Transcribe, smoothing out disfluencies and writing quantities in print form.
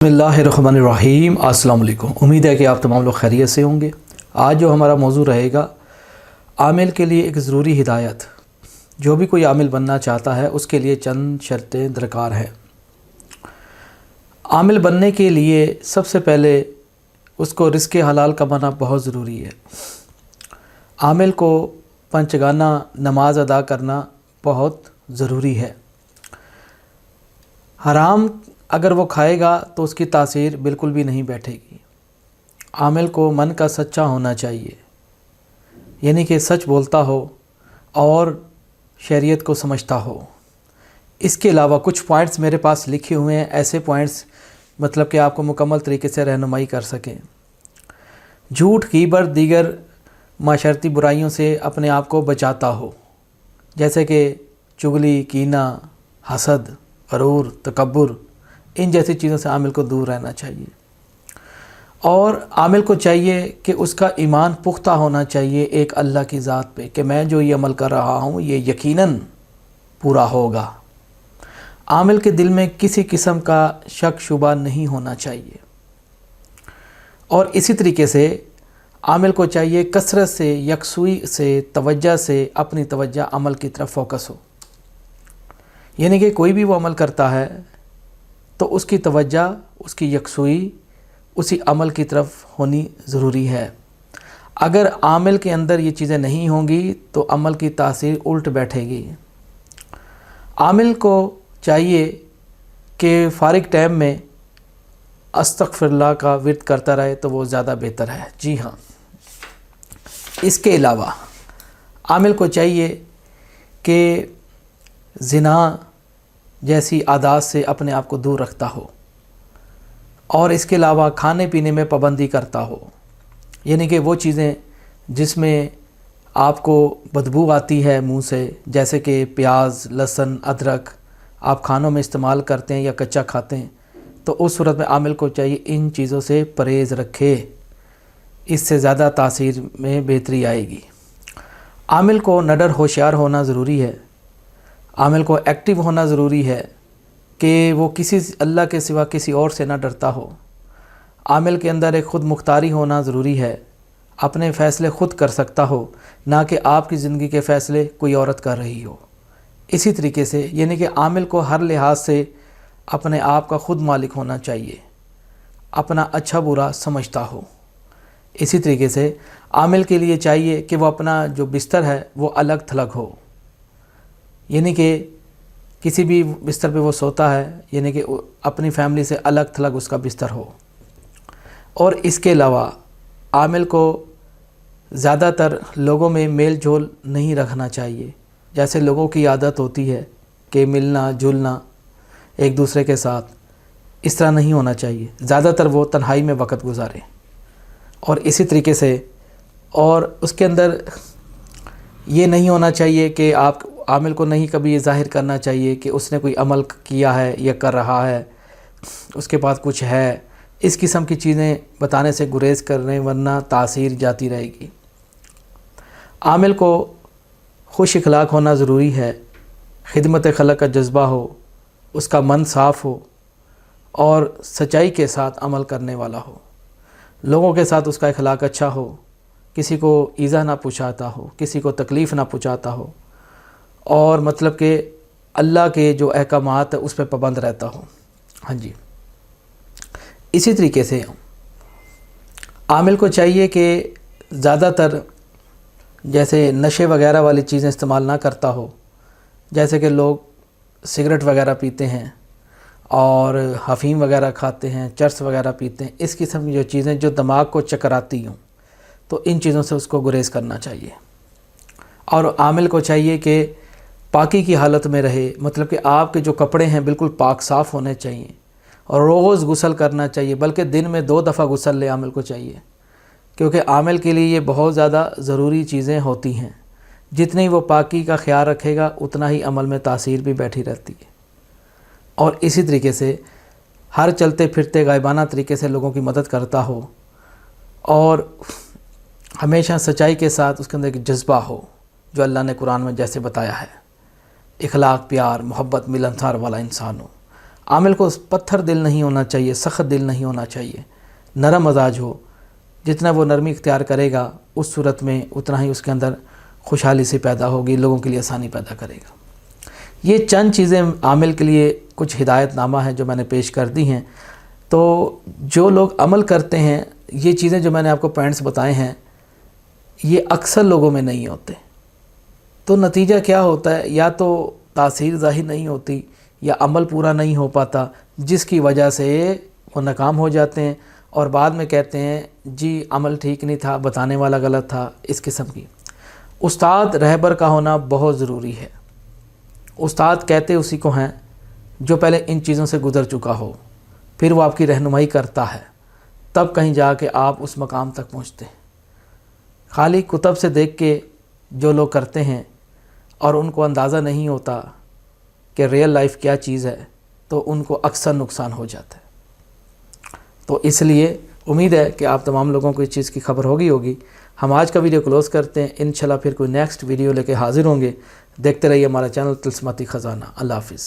बिस्मिल्लाहिर्रहमानिर्रहीम। अस्सलाम वालेकुम। उम्मीद है कि आप तमाम लोग खैरियत से होंगे। आज जो हमारा मौजू रहेगा, आमिल के लिए एक ज़रूरी हिदायत। जो भी कोई आमिल बनना चाहता है उसके लिए चंद शर्तें दरकार हैं। आमिल बनने के लिए सबसे पहले उसको रिज़्क़ हलाल कमाना बहुत ज़रूरी है। आमिल को पंचगाना नमाज अदा करना बहुत ज़रूरी है। हराम अगर वो खाएगा तो उसकी तासीर बिल्कुल भी नहीं बैठेगी। आमिल को मन का सच्चा होना चाहिए, यानी कि सच बोलता हो और शरीयत को समझता हो। इसके अलावा कुछ पॉइंट्स मेरे पास लिखे हुए हैं, ऐसे पॉइंट्स मतलब कि आपको मुकम्मल तरीके से रहनुमाई कर सकें। झूठ, गीबत, दीगर माशरती बुराइयों से अपने आप को बचाता हो, जैसे कि चुगली, कीना, हसद, गरूर, तकब्बुर, इन जैसी चीज़ों से आमिल को दूर रहना चाहिए। और आमिल को चाहिए कि उसका ईमान पुख्ता होना चाहिए एक अल्लाह की ज़ात पे, कि मैं जो ये अमल कर रहा हूँ ये यकीनन पूरा होगा। आमिल के दिल में किसी किस्म का शक शुबा नहीं होना चाहिए। और इसी तरीके से आमिल को चाहिए कसरत से, यकसुई से, तवज्जो से अपनी तवज्जो अमल की तरफ फोकस हो। यानी कि कोई भी वो अमल करता है तो उसकी तवज्जो, उसकी यकसुई उसी अमल की तरफ होनी ज़रूरी है। अगर आमिल के अंदर ये चीज़ें नहीं होंगी तो अमल की तासीर उल्ट बैठेगी। आमिल को चाहिए कि फ़ारिग टाइम में अस्तग़फ़िरुल्लाह का विर्द करता रहे तो वो ज़्यादा बेहतर है। जी हाँ, इसके अलावा आमिल को चाहिए कि ज़िना जैसी आदात से अपने आप को दूर रखता हो, और इसके अलावा खाने पीने में पाबंदी करता हो। यानी कि वो चीज़ें जिसमें आपको बदबू आती है मुंह से, जैसे कि प्याज, लहसुन, अदरक आप खानों में इस्तेमाल करते हैं या कच्चा खाते हैं, तो उस सूरत में आमिल को चाहिए इन चीज़ों से परहेज़ रखे। इससे ज़्यादा तासीर में बेहतरी आएगी। आमिल को नडर होशियार होना ज़रूरी है। आमिल को एक्टिव होना ज़रूरी है कि वो किसी अल्लाह के सिवा किसी और से ना डरता हो। आमिल के अंदर एक ख़ुद मुख्तारी होना ज़रूरी है। अपने फ़ैसले ख़ुद कर सकता हो, ना कि आपकी ज़िंदगी के फ़ैसले कोई औरत कर रही हो। इसी तरीके से यानी कि आमिल को हर लिहाज से अपने आप का ख़ुद मालिक होना चाहिए, अपना अच्छा बुरा समझता हो। इसी तरीके से आमिल के लिए चाहिए कि वो अपना जो बिस्तर है वो अलग थलग हो, यानी कि किसी भी बिस्तर पे वो सोता है, यानी कि अपनी फैमिली से अलग थलग उसका बिस्तर हो। और इसके अलावा आमिल को ज़्यादातर लोगों में मेल जोल नहीं रखना चाहिए। जैसे लोगों की आदत होती है कि मिलना जुलना एक दूसरे के साथ, इस तरह नहीं होना चाहिए। ज़्यादातर वो तन्हाई में वक़्त गुजारे। और इसी तरीके से और उसके अंदर ये नहीं होना चाहिए कि आप आमिल को नहीं कभी ये ज़ाहिर करना चाहिए कि उसने कोई अमल किया है या कर रहा है, उसके पास कुछ है। इस किस्म की चीज़ें बताने से गुरेज़ करने, वरना तासीर जाती रहेगी। आमिल को खुश इखलाक होना ज़रूरी है। खिदमत खलक का जज्बा हो, उसका मन साफ़ हो और सच्चाई के साथ अमल करने वाला हो। लोगों के साथ उसका इखलाक अच्छा हो, किसी को ईज़ा ना पहुँचाता हो, किसी को तकलीफ़ ना पहुँचाता हो, और मतलब कि अल्लाह के जो अहकामात है उस पर पाबंद रहता हो। हाँ जी, इसी तरीके से आमिल को चाहिए कि ज़्यादातर जैसे नशे वगैरह वाली चीज़ें इस्तेमाल ना करता हो। जैसे कि लोग सिगरेट वगैरह पीते हैं और अफीम वगैरह खाते हैं, चरस वगैरह पीते हैं। इस किस्म की जो चीज़ें जो दिमाग को चकराती हों, तो इन चीज़ों से उसको गुरेज़ करना चाहिए। और आमिल को चाहिए कि पाकी की हालत में रहे, मतलब कि आपके जो कपड़े हैं बिल्कुल पाक साफ़ होने चाहिए, और रोज़ गुस्ल करना चाहिए, बल्कि दिन में 2 दफ़ा गुस्ल ले आमिल को चाहिए, क्योंकि आमिल के लिए ये बहुत ज़्यादा ज़रूरी चीज़ें होती हैं। जितनी वो पाकी का ख्याल रखेगा उतना ही अमल में तासीर भी बैठी रहती है। और इसी तरीके से हर चलते फिरते गायबाना तरीके से लोगों की मदद करता हो, और हमेशा सच्चाई के साथ उसके अंदर एक जज्बा हो जो अल्लाह ने कुरान में जैसे बताया है। इखलाक, प्यार, मोहब्बत, मिलनसार वाला इंसान हो। عامل کو پتھر دل نہیں ہونا چاہیے، سخت دل نہیں ہونا چاہیے، نرم مزاج ہو. جتنا وہ نرمی اختیار کرے گا اس صورت میں اتنا ہی اس کے اندر خوشحالی سے پیدا ہوگی، لوگوں کے لیے آسانی پیدا کرے گا. یہ چند چیزیں عامل کے لیے کچھ ہدایت نامہ ہیں جو میں نے پیش کر دی ہیں. تو جو لوگ عمل کرتے ہیں، یہ چیزیں جو میں نے آپ کو پوائنٹس بتائے ہیں، یہ اکثر لوگوں میں نہیں ہوتے. تو نتیجہ کیا ہوتا ہے؟ یا تو تاثیر ظاہر نہیں ہوتی یا عمل پورا نہیں ہو پاتا، جس کی وجہ سے وہ ناکام ہو جاتے ہیں اور بعد میں کہتے ہیں جی عمل ٹھیک نہیں تھا، بتانے والا غلط تھا. اس قسم کی استاد رہبر کا ہونا بہت ضروری ہے. استاد کہتے اسی کو ہیں جو پہلے ان چیزوں سے گزر چکا ہو، پھر وہ آپ کی رہنمائی کرتا ہے، تب کہیں جا کے آپ اس مقام تک پہنچتے ہیں. خالی کتب سے دیکھ کے جو لوگ کرتے ہیں اور ان کو اندازہ نہیں ہوتا کہ ریئل لائف کیا چیز ہے، تو ان کو اکثر نقصان ہو جاتا ہے. تو اس لیے امید ہے کہ آپ تمام لوگوں کو اس چیز کی خبر ہوگی. ہم آج کا ویڈیو کلوز کرتے ہیں. انشاءاللہ پھر کوئی نیکسٹ ویڈیو لے کے حاضر ہوں گے. دیکھتے رہیے ہمارا چینل طلسماتی خزانہ. اللہ حافظ.